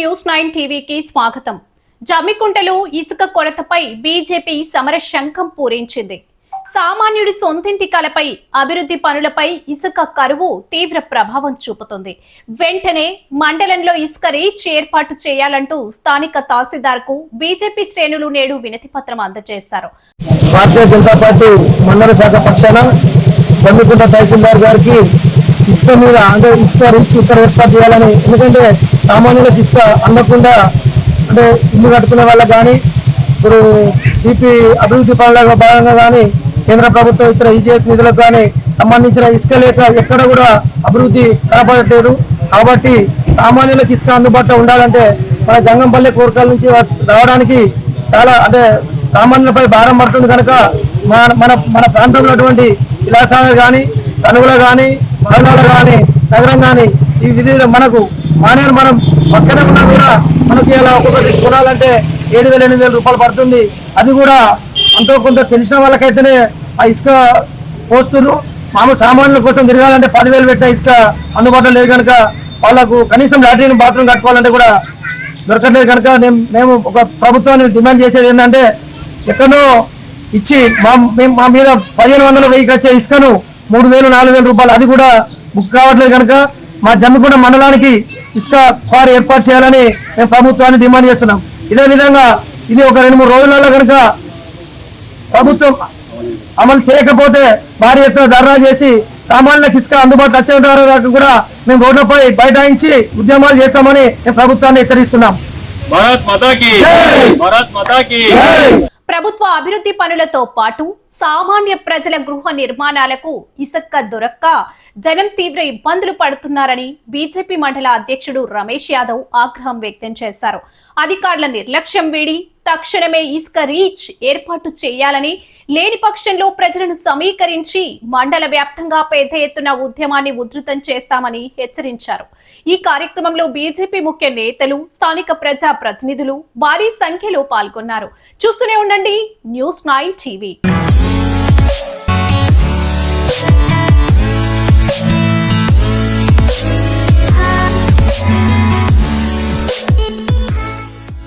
News 9 టీవీకి స్వాగతం. జమ్మికుంటలో ఇసుక కొరతపై బీజేపీ సమర శంఖం పూరించింది. సామాన్యుడి సొంతింటి కలపై అభివృద్ధి పనులపై ఇసుక కరువు తీవ్ర ప్రభావం చూపుతుంది. వెంటనే మండలంలో ఇసుక రీచ్ ఏర్పాటు చేయాలంటూ స్థానిక తహసీల్దార్కు బీజేపీ శ్రేణులు నేడు వినతి పత్రం అందజేశారు. భారతీయ జనతా పార్టీ మండల శాఖ పక్షాన జమ్మికుంట తహసీల్దార్ గారికి ఇసుక మీద అంటే ఇసుక రీచ్ ఇక్కడ ఏర్పాటు చేయాలని, ఎందుకంటే సామాన్యులకు ఇసుక అందకుండా అంటే ఇల్లు కట్టుకునే వాళ్ళకి కానీ ఇప్పుడు జీపీ అభివృద్ధి పనుల భాగంగా కానీ కేంద్ర ప్రభుత్వం ఇచ్చిన ఈజీఎస్ నిధులకు కానీ సంబంధించిన ఇసుక లేక ఎక్కడ కూడా అభివృద్ధి కనపడట్లేదు. కాబట్టి సామాన్యులకు ఇసుక అందుబాటులో ఉండాలంటే మన జంగంపల్లి కోరకాల నుంచి రావడానికి చాలా అంటే సామాన్యులపై భారం పడుతుంది. కనుక మన మన ప్రాంతంలో అటువంటి విలాసాలు కానీ తనువుల కానీ మరణాలు కానీ నగరం కానీ ఈ విధంగా మనకు మానేరు మనం పక్కనే ఉన్నా కూడా మనకి ఇలా ఒక్కొక్కటి కొనాలంటే 7,000-8,000 రూపాయలు పడుతుంది. అది కూడా అంతో కొంత తెలిసిన వాళ్ళకైతేనే ఆ ఇసుక పోస్తులు మామూలు సామాన్యుల కోసం తిరగాలంటే 10,000 పెట్టిన ఇసుక అందుబాటులో లేదు. కనుక వాళ్ళకు కనీసం లాట్రిన్ బాత్రూమ్ కట్టుకోవాలంటే కూడా దొరకట్లేదు. కనుక మేము ఒక ప్రభుత్వాన్ని డిమాండ్ చేసేది ఏంటంటే ఎక్కడో ఇచ్చి మా మీద 1,500 వెయ్యికి వచ్చే ఇసుకను 3,000-4,000 రూపాయలు అది కూడా బుక్ కావట్లేదు. కనుక మా జమ్మికుంట మండలానికి ఇసుక క్వారీ ఏర్పాటు చేయాలని మేము ప్రభుత్వాన్ని డిమాండ్ చేస్తున్నాం. ఇదే విధంగా ఇది ఒక 2-3 రోజులలో కనుక ప్రభుత్వం అమలు చేయకపోతే భారీ ఎత్తున ధర్నా చేసి సామాన్యులకు ఇసుక అందుబాటులో వచ్చే వరకు కూడా మేము రోడ్లపై బైఠాయించి ఉద్యమాలు చేస్తామని మేము ప్రభుత్వాన్ని హెచ్చరిస్తున్నాం. భారత్ మాతాకి జై! భారత్ మాతాకి జై! ప్రభుత్వ అభివృద్ధి పనులతో పాటు సామాన్య ప్రజల గృహ నిర్మాణాలకు ఇసుక దొరక్క జనం తీవ్ర ఇబ్బందులు పడుతున్నారని బీజేపీ మండల అధ్యక్షుడు రమేష్ యాదవ్ ఆగ్రహం వ్యక్తం చేశారు. అధికారుల నిర్లక్ష్యం వీడి తక్షణమే ఇసుక రీచ్ ఏర్పాటు చేయాలని, లేని పక్షంలో ప్రజలను సమీకరించి మండల వ్యాప్తంగా పెద్ద ఎత్తున ఉద్యమాన్ని ఉధృతం చేస్తామని హెచ్చరించారు. ఈ కార్యక్రమంలో బీజేపీ ముఖ్య నేతలు, స్థానిక ప్రజా ప్రతినిధులు భారీ సంఖ్యలో పాల్గొన్నారు. చూస్తూనే ఉండండి న్యూస్ 9 టీవీ.